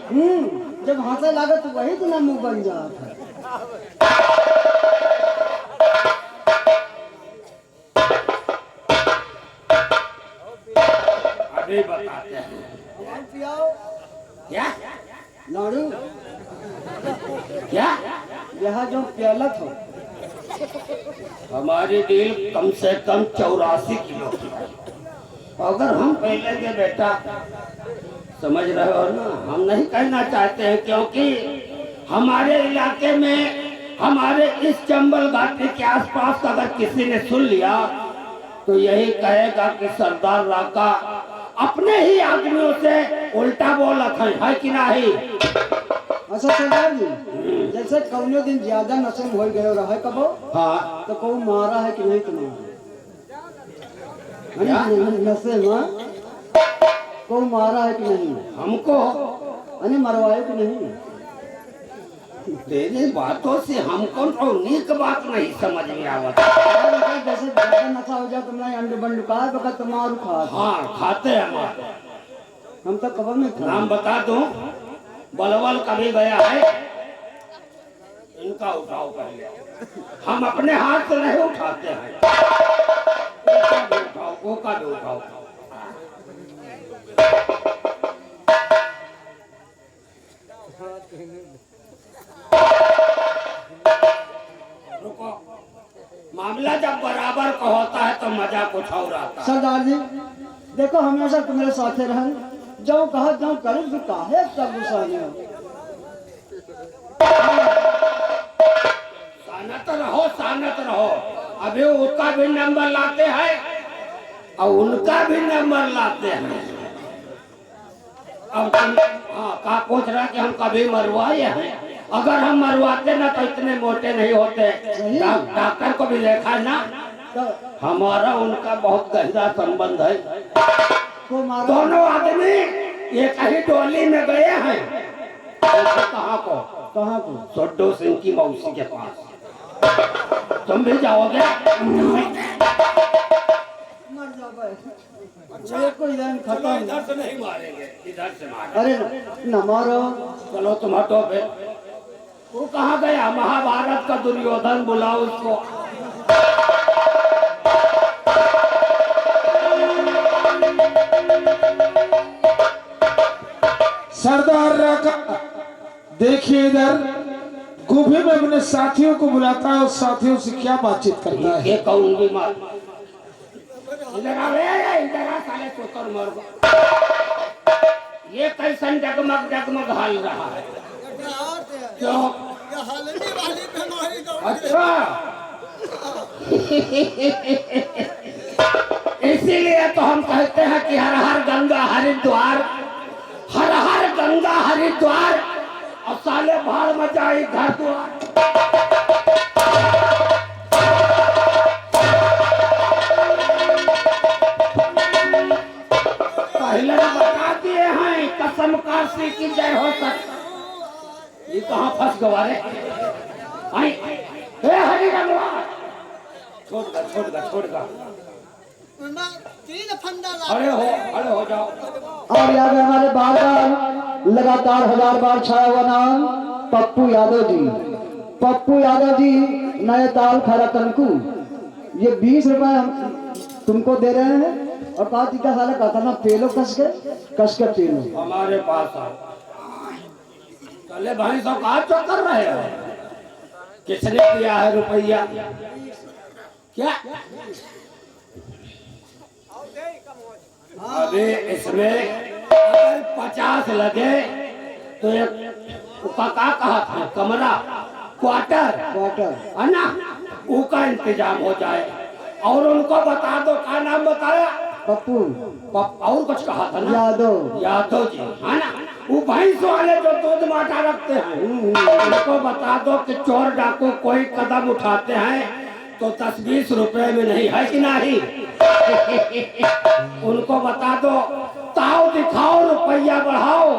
जब हंसे लागत तो वही दिन मुंह बन जाता है। अभी बताते हैं। पियाओ क्या लाड़ू क्या यहाँ जो प्यालत हो हमारी दिल कम से कम 84 किलो की है। अगर हम पहले के बेटा समझ रहे हो ना, हम नहीं कहना चाहते हैं क्योंकि हमारे इलाके में हमारे इस चंबल घाटी के आसपास अगर किसी ने सुन लिया तो यही कहेगा कि सरदार राका अपने ही आदमियों से उल्टा बोला है कि नहीं। अच्छा सरदार जी, जैसे कौने दिन ज्यादा नशे में हो गए रहा है कबो हाँ तो कौ मारा है कि नहीं तुम्हारा क्या? नशे में कौ मारा है कि नहीं हमको अरे मरवाए कि नहीं। तेरी बातों से हमको तो नीक बात नहीं समझ में आवत। जैसे ज्यादा नशा हो जाए तुमने अंडे बंड का बका तुम्हारू खा हाँ खाते हैं हमारे। हम तो कबर में खा नाम बता दूं, बलवल कभी गया है? इनका उठाओ पहले, हम अपने हाथ से नहीं उठाते हैं। ओका भी उठाओ, ओका भी उठाओ। रुको, मामला जब बराबर का होता है तो मजा कुछ और आता है। सरदार जी देखो हमेशा तुम्हारे साथे रहन जो कहा जो करे तो काहे सब गुस्सा नहीं हो। सानत रहो, सानत रहो। अभी उसका भी नंबर लाते हैं और उनका भी नंबर लाते हैं। अब तुम का पूछ रहा कि हम कभी मरवाए हैं? अगर हम मरवाते ना तो इतने मोटे नहीं होते। डॉक्टर को भी देखा ना, तो हमारा उनका बहुत गहरा संबंध है। को मारा दोनों आदमी एक ही डोली में गए हैं। कहाँ को? कहाँ को सोड्डो सिंह की मौसी के पास। तुम भी जाओगे? मर जाओगे। अच्छा कोई दिन खत्म इधर से नहीं मारेंगे, इधर से मारेंगे। अरे न मारो चलो तुम हटो फिर। वो कहाँ गया? महाभारत का दुर्योधन, बुलाओ उसको। सरदार राका देखिए इधर गुफे में अपने साथियों को बुलाता है और साथियों से क्या बातचीत करता है। ये कहूंगी मार। इधर आ रे, इधर आ साले चोकर मर गया। ये कैसन जगमग जगमग हाल रहा है? क्यों? अच्छा इसीलिए तो हम कहते हैं कि हर हर गंगा हरिद्वार, हर हर गंगा हरिद्वार, और साले भाड़ मचाई घर द्वार। पहले बता दिए हैं कसम काशी की जय हो सक। ये कहाँ फंस गवा रे? हे हरि रंगवा, छोड़ गा। अरे हो जाओ। और यहाँ पे हमारे बार बार लगातार 1000 बार छाया हुआ नाम पप्पू यादव जी। पप्पू यादव जी नए ताल खरा तनकू, ये 20 रुपए हम तुमको दे रहे हैं। और कहा टीका साले कहता ना पेलो कस के पेलो। हमारे पास आओ। चले भाई सब कहा चो कर रहे हो? किसने दिया है रुपया? क्या अभी इसमें अगर 50 लगे तो एक का कहा था कमरा क्वार्टर है ना, उसका इंतजाम हो जाए। और उनको बता दो, क्या नाम बताया? पप्पू और कुछ कहा था ना? यादव जी है ना, वो भैंस वाले जो दूध माटा रखते हैं, उनको बता दो कि चोर डाकू कोई कदम उठाते हैं तो 10-20 रुपए में नहीं, है कि नहीं? उनको बता दो, ताव दिखाओ, रुपया बढ़ाओ,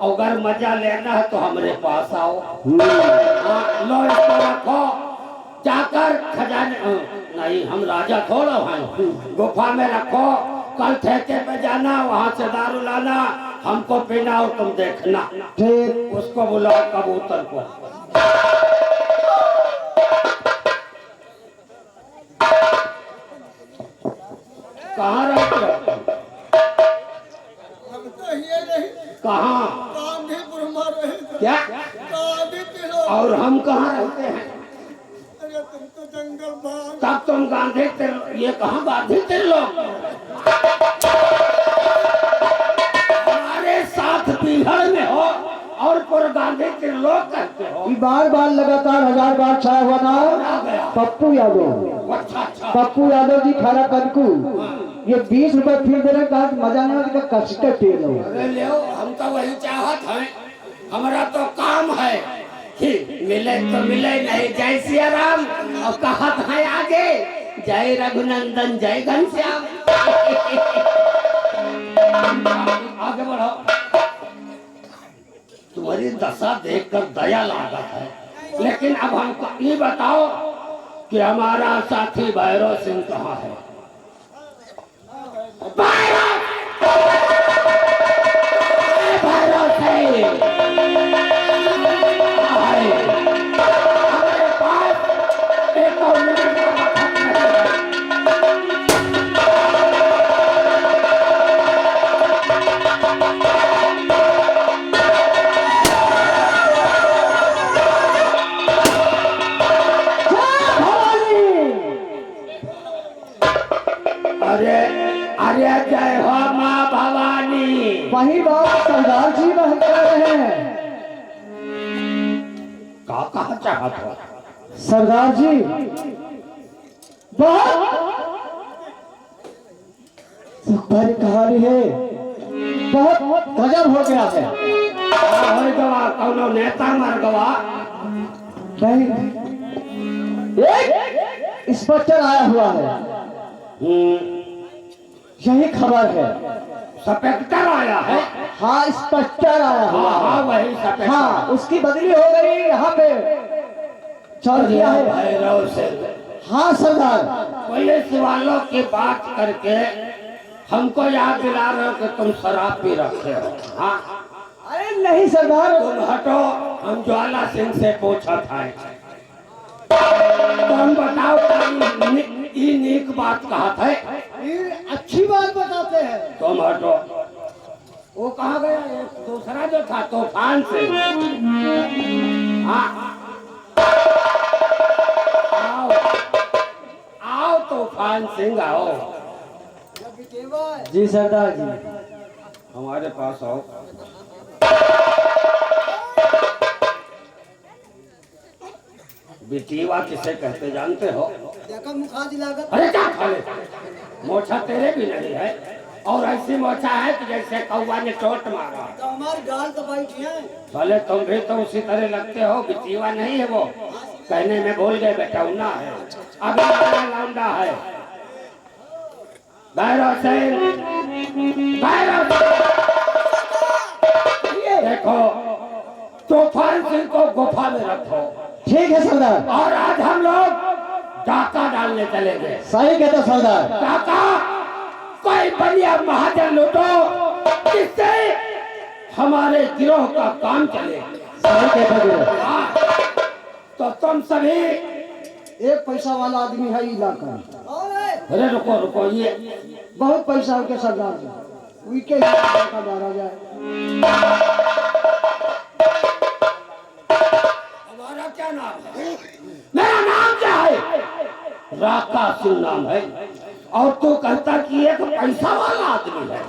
अगर मजा लेना है तो हमारे पास आओ। लो इसको रखो, जाकर खजाने, नहीं हम राजा थोड़ा हैं, गुफा में रखो, कल ठेके पे जाना, वहाँ से दारू लाना, हमको पीना और तुम देखना। ठीक। उसको बुलाओ कबूतर को। कहाँ रहते हो? कहाँ? क्या? और हम कहाँ रहते हैं? तब तुम गांधी ये कहाँ गांधी तिर लोग हमारे साथ पीहड़ में हो और पर गांधी तिर लोग कहते हो। बार बार लगातार 1000 बार छाया हुआ नाम पप्पू यादव। अच्छा अच्छा। पप्पू यादव जी खैरा कनकू। ये 20 रुपए फिर देने का मजा नहीं होता, कष्ट पी लो। अरे ले हम तो वही चाहत हैं। हमारा तो काम है कि मिले तो मिले, नहीं जय सिया राम और कहत है आगे जय रघुनंदन जय घनश्याम। आगे बढ़ो। तुम्हारी दशा देखकर दया लागत है, लेकिन अब हमको ये बताओ कि हमारा साथी भैरव सिंह कहाँ है? भैरव सिंह हमारे पास एक और मिनट का वक्त नहीं है। अरे अरे जय हो माँ भवानी। वही बात सरदार जी वह कह रहे हैं। का कहा चाहत हो? सरदार जी बहुत तुम्हारी कहानी है, बहुत गजब हो गया है। होय गवा कौनो नेता मर गवा। नहीं, एक इंस्पेक्टर आया हुआ है, यही खबर है। इंस्पेक्टर आया है? हाँ इंस्पेक्टर आया हुआ हाँ है। वही इंस्पेक्टर। हाँ उसकी बदली हो गई यहाँ पे चल दिया है। भैरव से हाँ सरदार। पुलिस वालों की बात करके हमको याद दिला रहे हो कि तुम शराब पी रखे हो। हाँ अरे नहीं सरदार। तुम हटो, हम ज्वाला सिंह से पूछा था। तुम बताओ ये नीक बात कहा था? अच्छी बात बताते हैं। तुम हटो। वो कहाँ गया? एक दूसरा जो था तूफान से। हाँ आओ आओ तूफान सिंह आओ। जी सरदार जी। हमारे पास आओ। बिटिया किसे कहते जानते हो? देखो मुखाजी लागत। अरे क्या खाले, मोछा तेरे भी नहीं है और ऐसी मोछा है कि जैसे कौवा ने चोट मारा। तो हमारी गाल तो बैठी है। भले तुम भी तो उसी तरह लगते हो। बिटिया नहीं है वो, कहने में भूल गए, बेटौना है। अभी लौंडा है। भैरव सिंह, भैरव देखो तूफान सिंह को गुफा में रखो। ठीक है सरदार। और आज हम लोग डाका डालने चले गए। सही कहते सरदार। डाका कोई बढ़िया महाजन लूटो जिससे हमारे गिरोह का काम चले। सही कहते गिरोह। हाँ, तो तुम सभी एक पैसा वाला आदमी है इलाका। अरे रुको रुको, ये बहुत पैसा हो के सरदार जी, उनके का मारा जाए। हमारा क्या नाम है? मेरा नाम क्या है? राका सिंह नाम है। और तू कहता कि एक पैसा वाला आदमी है।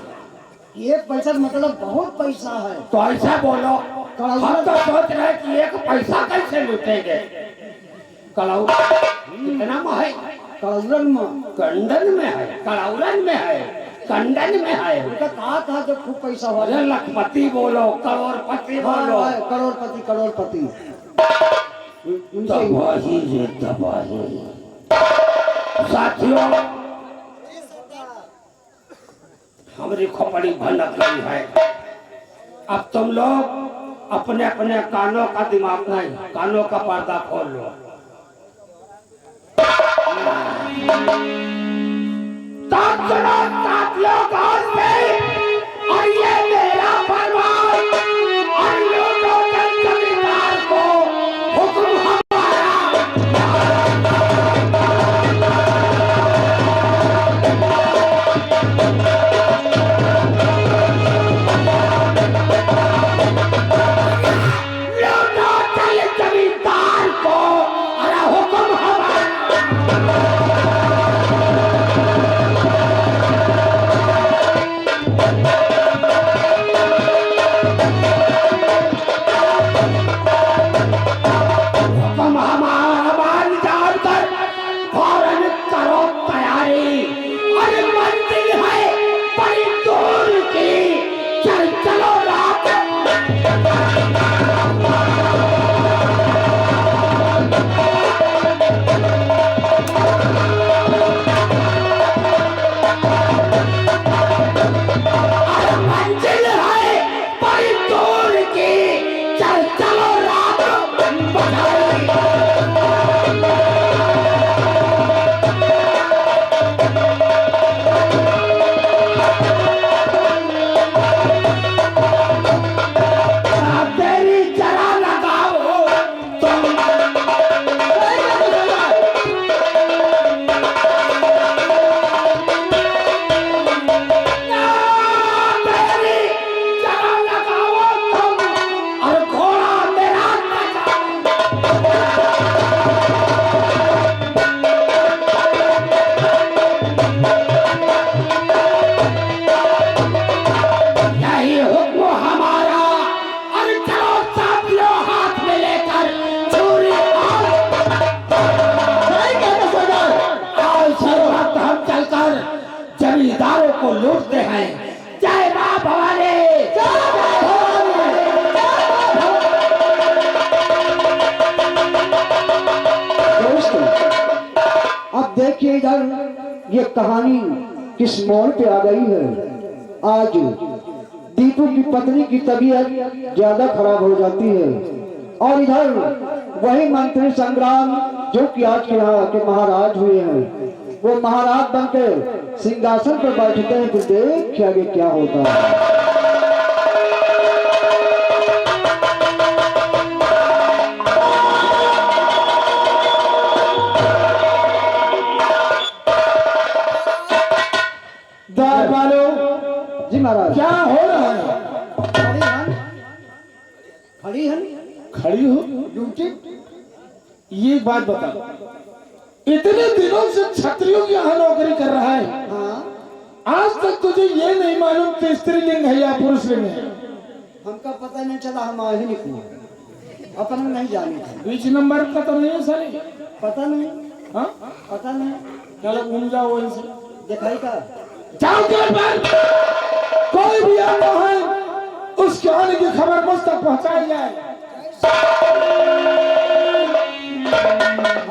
एक पैसा मतलब बहुत पैसा है। तो ऐसा बोलो, हम तो सोच रहे कि एक पैसा कैसे लूटेंगे। कलाऊ कितना में है? कलरन में कंडन में है, कड़ौरन में है, कंडन में है। उनका कहा जो खूब पैसा हो। अरे लखपति बोलो, करोड़पति बोलो। करोड़पति करोड़पति। तबाही रे तबाही। साथियों हमारी खोपड़ी भनक गई है। अब तुम लोग अपने अपने कानों का दिमाग नहीं, कानों का पर्दा खोल लो। तब सुनो साथियों, और ये मेरा ये कहानी किस मोड़ पे आ गई है। आज दीपू की पत्नी की तबीयत ज्यादा खराब हो जाती है और इधर वही मंत्री संग्राम जो कि आज के यहाँ के महाराज हुए हैं, वो महाराज बनकर सिंहासन पर बैठते हैं। तो देख आगे क्या होता है। जी महाराज, क्या हो रहा है? खड़ी है खड़ी हो ड्यूटी। ये बात बता, इतने दिनों से क्षत्रियों की यहाँ नौकरी कर रहा है, हाँ, आज तक तुझे ये नहीं मालूम कि स्त्रीलिंग है या पुरुष लिंग है? हमका पता नहीं चला, हम आए ही नहीं, अपन नहीं जाने थे। बीच नंबर का तो नहीं है साले? पता नहीं, हाँ पता नहीं, चलो घूम जाओ वहीं से, दिखाई का जाओ गेट पर। कोई भी आता है उसके आने की खबर मुझ तक पहुंचाई जाए।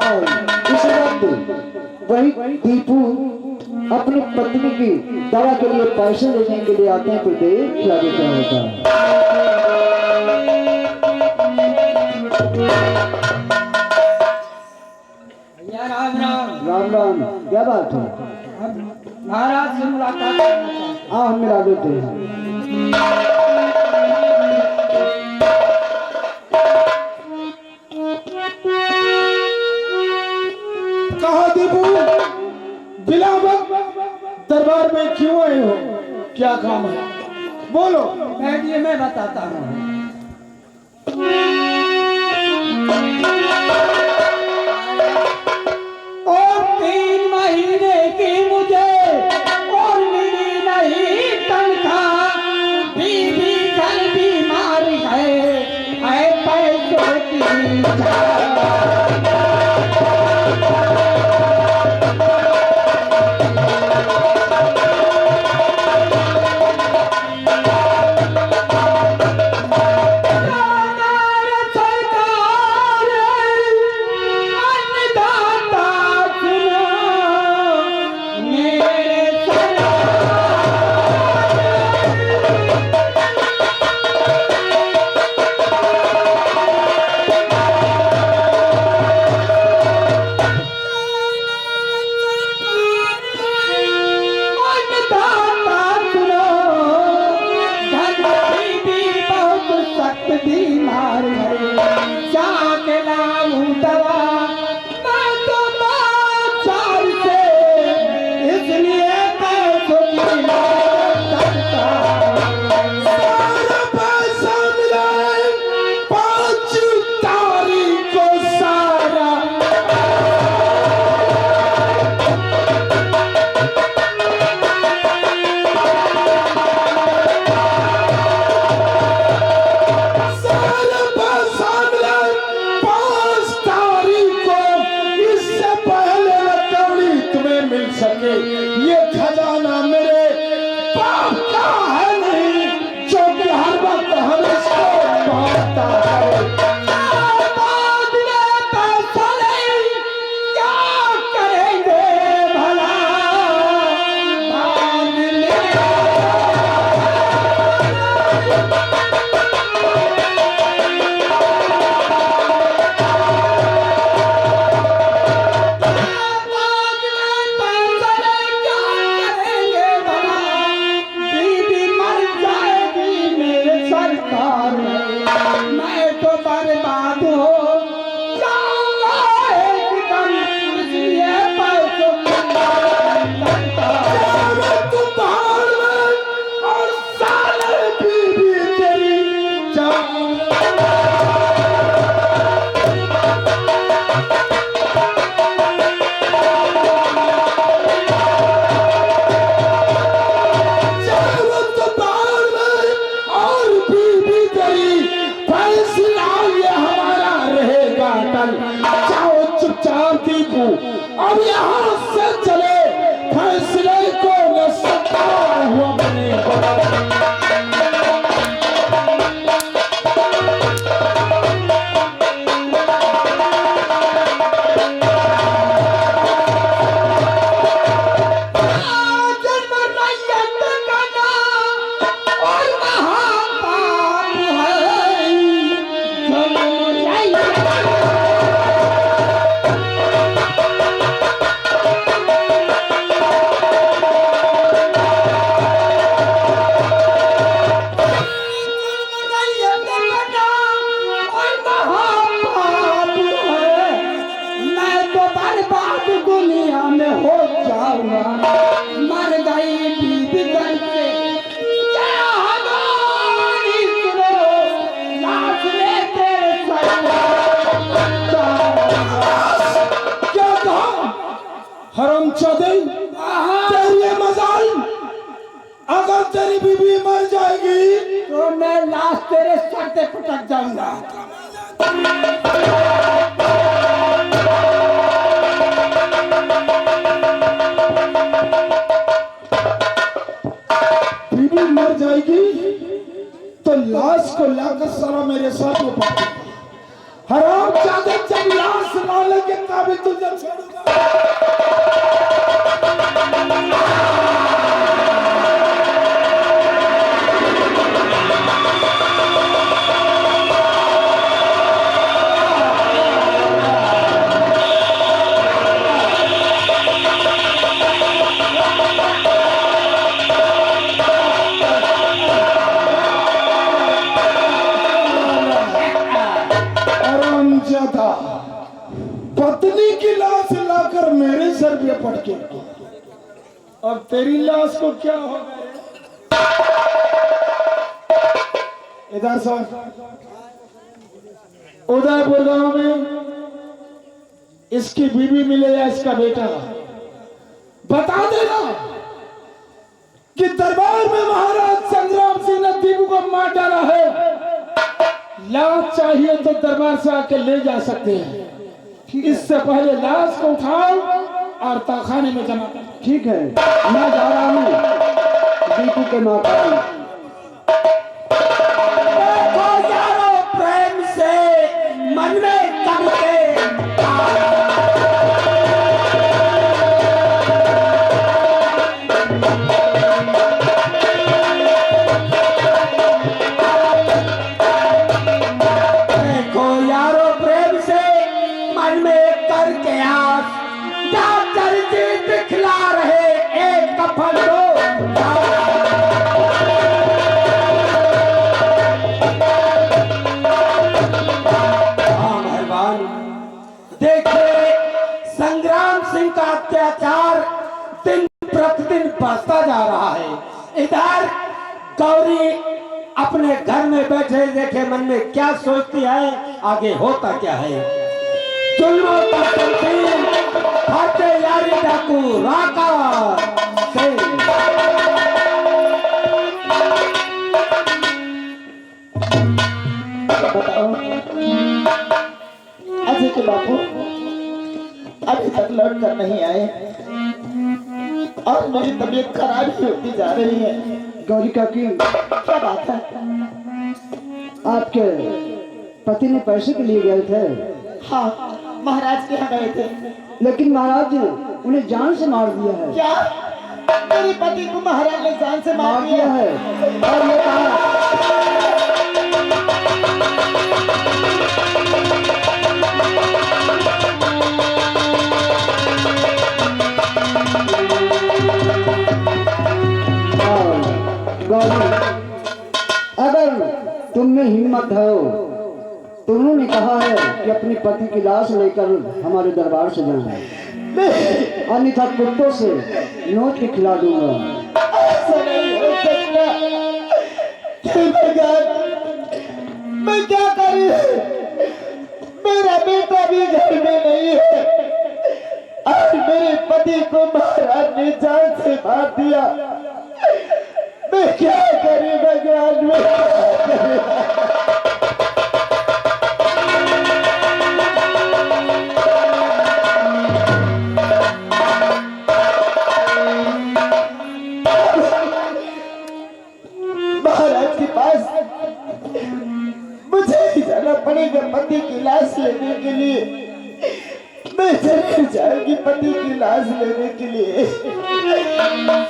और इस वक्त वही दीपू अपनी पत्नी की दवा के लिए पैसे लेने के लिए आते हैं। तो देख क्या क्या होता है। राम राम। राम राम, क्या बात है? महाराज से मुलाकात करना चाहते हैं। हाँ, हम मिला देते हैं। कहा दीपू, बिलावत दरबार में क्यों आए हो? क्या काम है? बोलो। बैठिए, मैं बताता हूँ। और 3 महीने की मुझे और मिली नहीं तनख्वाह, बीवी घर बीमार है पैसों की। अब यहाँ से चले फैसले को न सकता हुआ बने। जूते पटक जाऊंगा। बीवी मर जाएगी तो लाश को लाकर सारा मेरे साथ में पकड़ हराम जादे जब लाश लाने के काबिल तुझे छोड़ूंगा। हरामजादा, पत्नी की लाश लाकर मेरे सर पे पटके, अब तेरी लाश को क्या होगा? इधर सर, उदयपुर गांव में इसकी बीवी मिले या इसका बेटा, बता देना कि दरबार में महाराज संग्राम सिंह ने दीपू को मार डाला है। लाश चाहिए तो दरबार से आके ले जा सकते हैं। इससे पहले लाश को उठाओ और तहखाने में जमा कर। ठीक है, मैं जा रहा हूँ दीपू के माता। देखो यारो प्रेम से मन में करके देखो यारो प्रेम से मन में करके आस डॉक्टर जी दिखला रहे एक कफन दो। देखिए संग्राम सिंह का अत्याचार दिन प्रतिदिन बढ़ता जा रहा है। इधर गौरी अपने घर में बैठे देखे मन में क्या सोचती है, आगे होता क्या है। जुल्मों का तंजीम, फाटे यारी डाकू राका सिंह। अजय के बापू अभी तक लौट कर नहीं आए और मेरी तबीयत खराब ही होती जा रही है। गौरी काकी, क्या बात है? आपके पति ने पैसे के लिए गए थे, हाँ, महाराज के यहाँ गए थे। लेकिन महाराज ने उन्हें जान से मार दिया है। क्या मेरे पति को महाराज ने जान से मार मार दिया दिया? है और ये कहा गौरी, अगर तुम में हिम्मत हो तो उन्होंने कहा है कि अपने पति की लाश लेकर हमारे दरबार से जाना, अन्यथा कुत्तों से नोच के खिला दूंगा। ऐसा नहीं हो सकता। हे भगवान, मैं क्या करूं? मेरा बेटा भी घर में नहीं है और मेरे पति को महाराज ने जान से मार दिया। मैं क्या करूं भगवान, मैं क्या करूं? महाराज के पास मुझे ही जाना पड़ेगा पति की लाश लेने के लिए। मैं जरूर जाऊंगी पति की लाश लेने के लिए।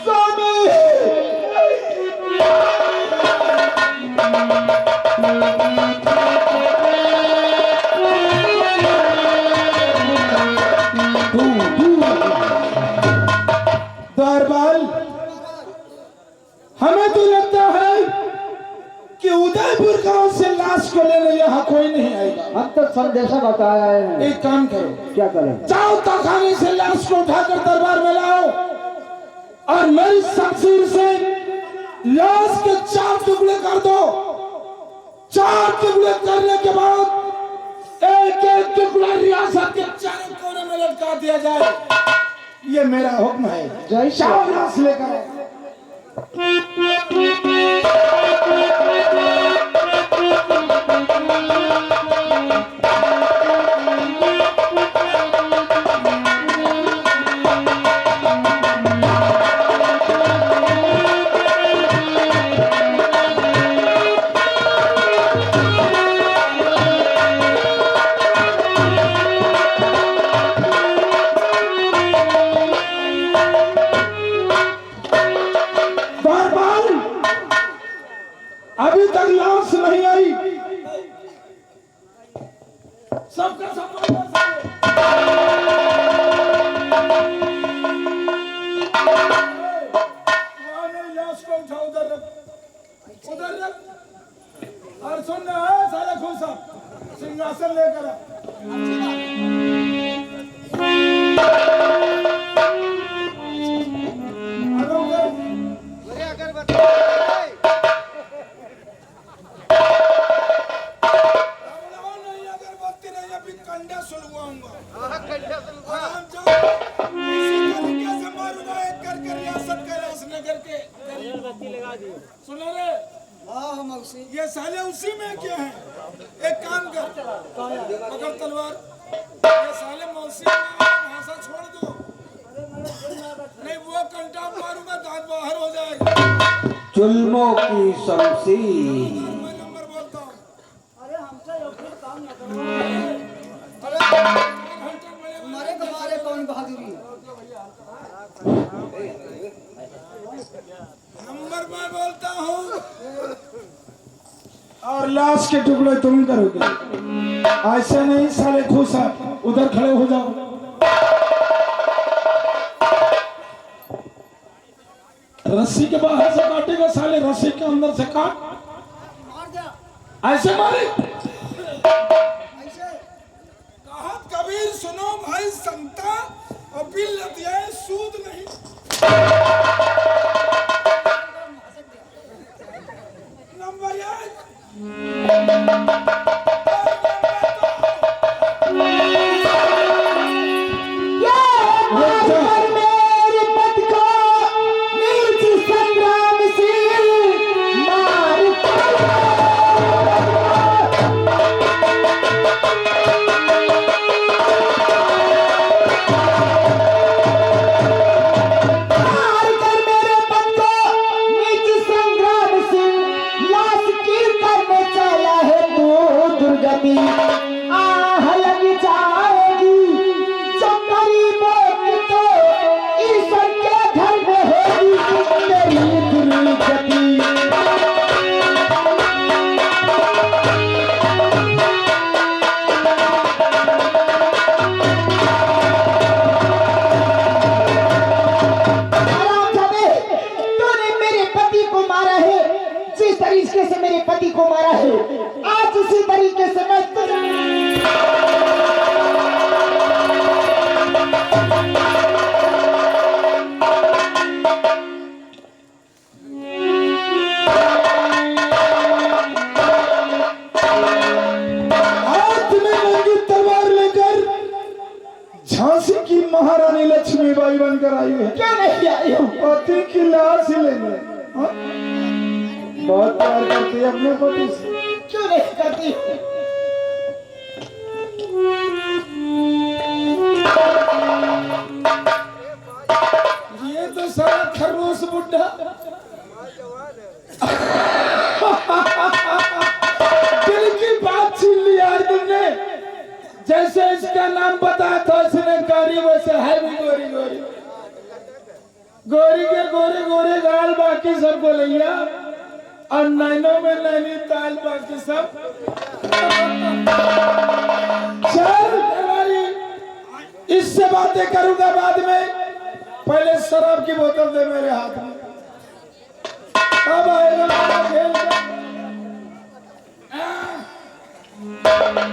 स्वामी, दरबार, हमें तो लगता है कि उदयपुर गांव से लाश को लेने यहाँ कोई नहीं आएगा। हम तो संदेशा बताया है। एक काम करो, क्या करें? जाओ तहखाने से लाश को उठाकर दरबार में लाओ और मेरी शमशीर से लाश के 4 टुकड़े कर दो। 4 टुकड़े करने के बाद एक एक टुकड़ा रियासत के चारों कोने में लटका दिया जाए। ये मेरा हुक्म है। जय श्री जाओ राम। लाश लेकर आओ। नहीं आई। सबका सम्मान लाश को उठा, उधर रख। और सुन रहा है साला खोसा, सिंहासन लेकर आ। सुनो रे, ये साले उसी में क्या है? एक काम कर, पकड़ तलवार, ये साले मौसी भाषा छोड़ दो, नहीं वो कंटा मारूंगा दांत बाहर हो जाएगा। जुल्मों की शमशीर। मैं नंबर बोलता हूँ। हमारे तुम्हारे कौन बहादुरी? नंबर मैं बोलता हूँ और लाश के टुकड़े तुम करोगे। ऐसे नहीं साले खूसा, उधर खड़े हो जाओ। रस्सी के बाहर से काटेगा साले, रस्सी के अंदर से काट। ऐसे मारे। कहावत कबीर सुनो भाई संता, और बिल लतियाए सूद नहीं। नंबर एक। मेरे पद को नीच संग्राम से मार कर मेरे पद को नीच संग्राम से लाश की करने चला है तू दुर्गति। आह लग जाएगी जो गरीबों की तो ईश्वर के घर में होगी मेरी दुर्गति। तूने मेरे पति को मारा है, जिस तरीके से मेरे पति को मारा है, आज उसी तरीके से मैं हाथ में नंगी तलवार लेकर झांसी की महारानी लक्ष्मीबाई बनकर आई है। क्यों नहीं आई हूँ? पति की लाश लेने। हाँ? बहुत प्यार करती है अपने पति से। क्यों नहीं करती? ये तो सारा खरगोश बुड्ढा। दिल की बात छीन ली यार तुमने। जैसे इसका नाम बताया था इसने गौरी, वैसे है भी गोरी गोरी। गोरी के गोरे गोरे गाल, बाकी सबको लिया, और नैनों में नैनीताल, बाकी सब। चल इससे बातें करूंगा बाद में, पहले शराब की बोतल दे मेरे हाथ में। अब आएगा मेरा खेल।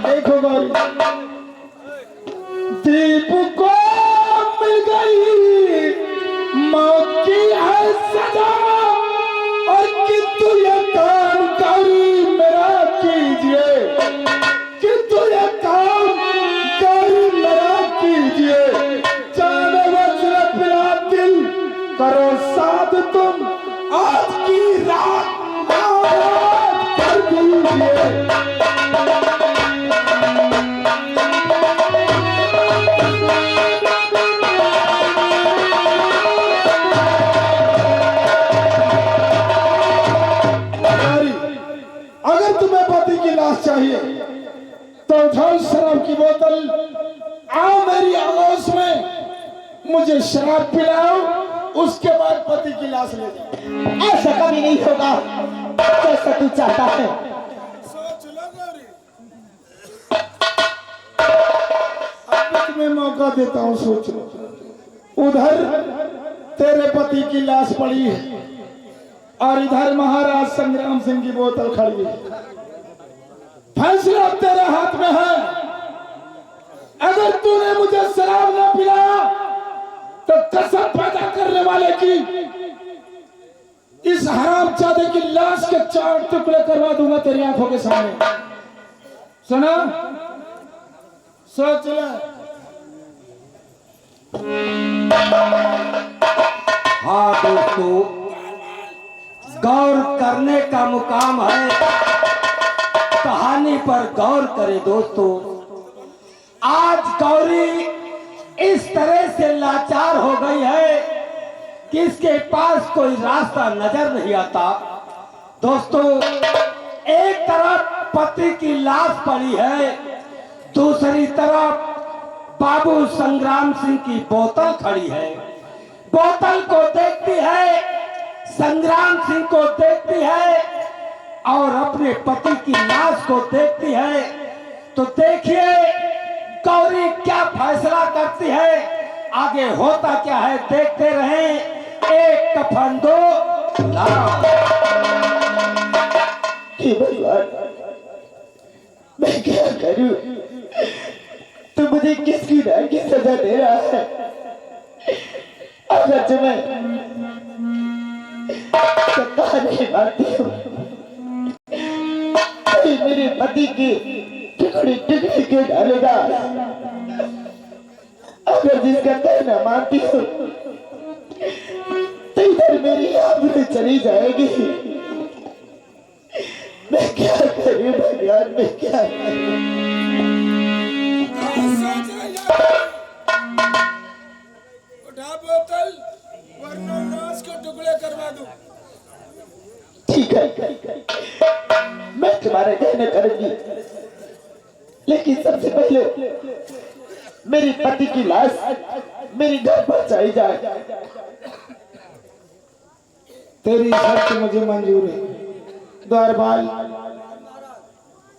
देखो गौरी, दीप को मिल गई मौत की है सजा, और किंतु ये काम गौरी मेरा कीजिए, किंतु ये काम गौरी मेरा कीजिए। जाने वज्र पिला दिल करो साथ तुम, आज की रात आराम कर दीजिए। अगर तुम्हें पति की लाश चाहिए तो उठाओ शराब की बोतल, आओ मेरी आगोश में, मुझे शराब पिलाओ, उसके बाद पति की लाश ले जाओ। ऐसा कभी नहीं होगा जैसा तू चाहता है। तुम्हें मौका देता हूँ, सोच लो। उधर तेरे पति की लाश पड़ी है और इधर महाराज संग्राम सिंह की बोतल खड़ी है। फैसला अब तेरे हाथ में है। अगर तूने मुझे शराब न पिलाया तो कसम पैदा करने वाले की इस हरामजादे की लाश के 4 टुकड़े करवा दूंगा तेरी आंखों के सामने। सुना? सोच ले। हाँ दोस्तों, गौर करने का मुकाम है, कहानी पर गौर करें दोस्तों। आज गौरी इस तरह से लाचार हो गई है कि इसके पास कोई रास्ता नजर नहीं आता। दोस्तों, एक तरफ पति की लाश पड़ी है, दूसरी तरफ बाबू संग्राम सिंह की बोतल खड़ी है। बोतल को देखती है, संग्राम सिंह को देखती है और अपने पति की लाश को देखती है। तो देखिए गौरी क्या फैसला करती है, आगे होता क्या है देखते रहें। एक कफन दो लाश। हे भगवान, मैं क्या करूं? तू मुझे किस गुनाह की सजा दे रहा है? अगर जो मैं सत्ता नहीं मानती हूँ, मेरे पति की टुकड़े टुकड़े क्यों डालेगा? अगर जिसका कहना मानती हूँ तो इधर मेरी आबरू चली जाएगी। मैं क्या करूं भगवान, मैं क्या करूं? उठा बोतल वरना लाश के टुकड़े करवा दूं। ठीक है, मैं तुम्हारे कहने करूंगी, लेकिन सबसे पहले मेरी पति की लाश मेरी घर पहुंचाई जाए। तेरी शर्त मुझे मंजूर है। द्वारपाल,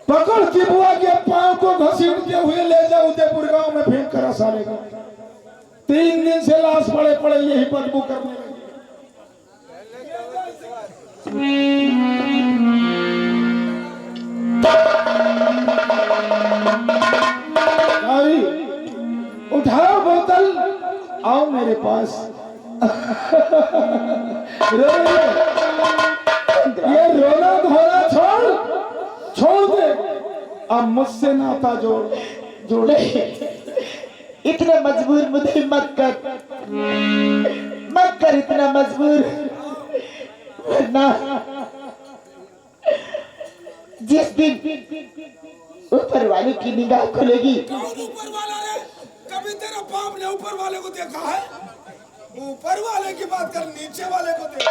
पकड़ चिबुआ के पांव को घसीटते हुए ले जा उदयपुर गांव में फेंक कर सालेगा। 3 दिन से लाश पड़े पड़े यही बदबू करने लगी। उठाओ बोतल, आओ मेरे पास। ये रोना धोना छोड़ दे, अब मुझसे नाता जोड़े। इतना मजबूर मुझे मत कर इतना मजबूर, वरना जिस दिन ऊपर वाले की निगाह खुलेगी। ऊपर वाला रे, कभी तेरा बाप ने ऊपर वाले को देखा है? ऊपर वाले की बात कर, नीचे वाले को देख।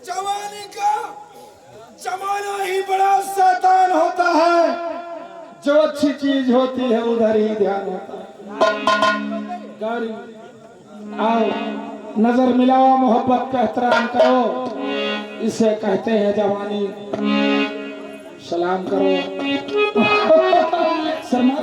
जवानी का जमाना ही बड़ा शैतान होता है। जो अच्छी चीज होती है उधर ही ध्यान होता है। गाड़ी आओ, नजर मिलाओ, मोहब्बत का एहतराम करो, इसे कहते हैं जवानी। सलाम करो। सलाम।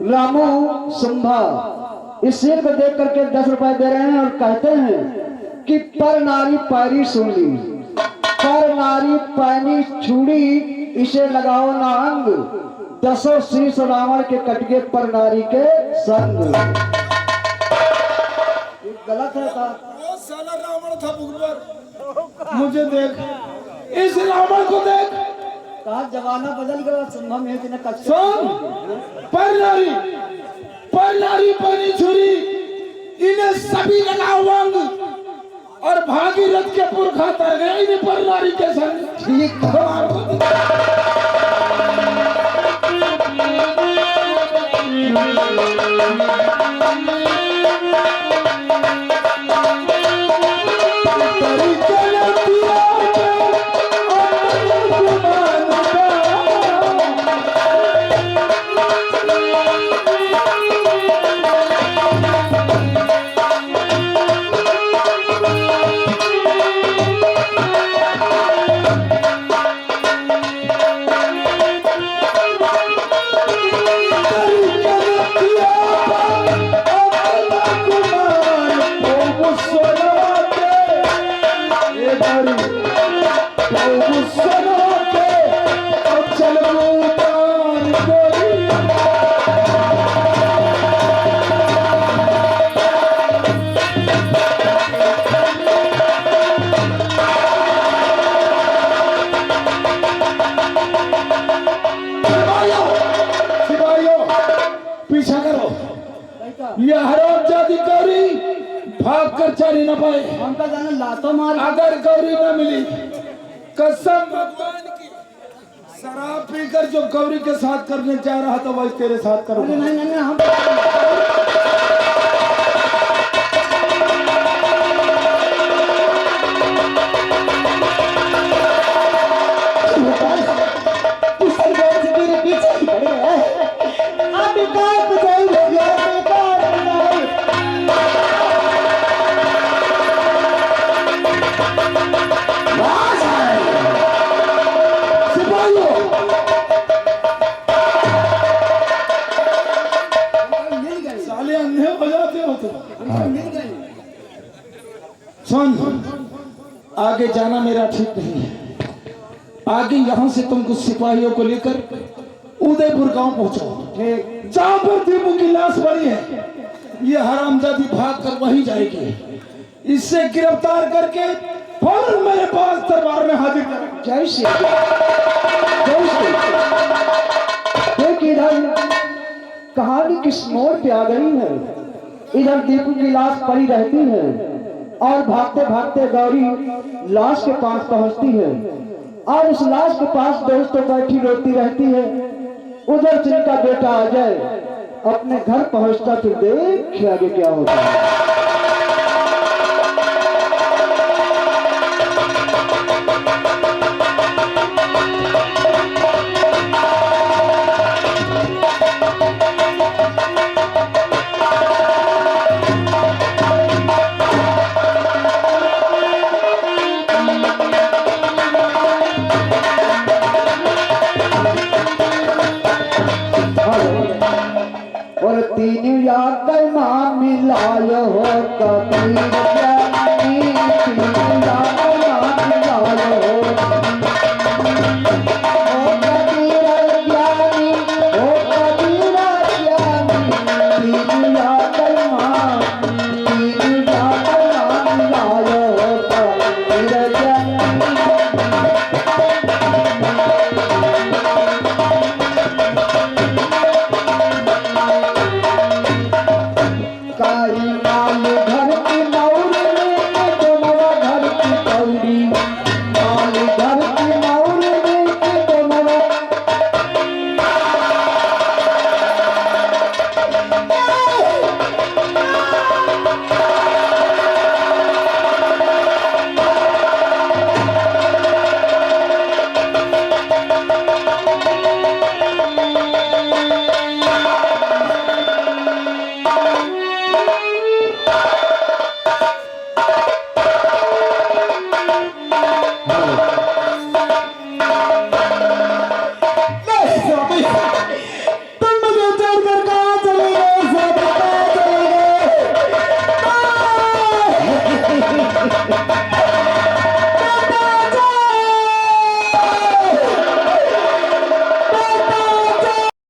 रामू सुंभा इस सीन को देख करके 10 रुपए दे रहे हैं और कहते हैं कि पर नारी पैरी सुनी, पर नारी पैनी छुड़ी, इसे लगाओ ना अंग, 10 शीश रावण के कटके पर नारी के संग। ये गलत है का? वो साला रावण था बुगबर। मुझे देख, इस रावण को देख। कहा जमाना बदल गया, संभव है कि न कच्चे सुन, पर नारी पानी छुरी, इन्हें सभी लगाओ अंग, और भागीरथ के पुरखा तर गए इन्हें पर नारी के संग। ठीक पीछा करो, ये हराम जाति गौरी भाग कर चली न पाए। हमका जाना लातो मार। अगर गौरी न मिली, कसम भगवान की, शराब पीकर जो गौरी के साथ करने जा रहा था वही तेरे साथ करूंगा। नहीं नहीं हम साले अंधे हो जाते हो तो। सुन, आगे जाना मेरा ठीक नहीं है। आगे यहाँ से तुमको सिपाहियों को लेकर उदयपुर गांव पहुंचाओ, जहां पर दीपू की लाश पड़ी है। ये हरामजादी भाग कर वहीं जाएगी। इससे गिरफ्तार करके फौरन मेरे पास दरबार में हाजिर कर। जय श्री देख इधर कहानी किस मोड़ पे आ गई है। इधर दीपू की लाश पड़ी रहती है और भागते भागते गौरी लाश के पास पहुंचती है और उस लाश के पास दोस्तों बैठी रोती रहती है। उधर जिनका बेटा अजय अपने घर पहुंचता, फिर देख आगे क्या होता है। और तीन याद मां मिलायो हो कबीर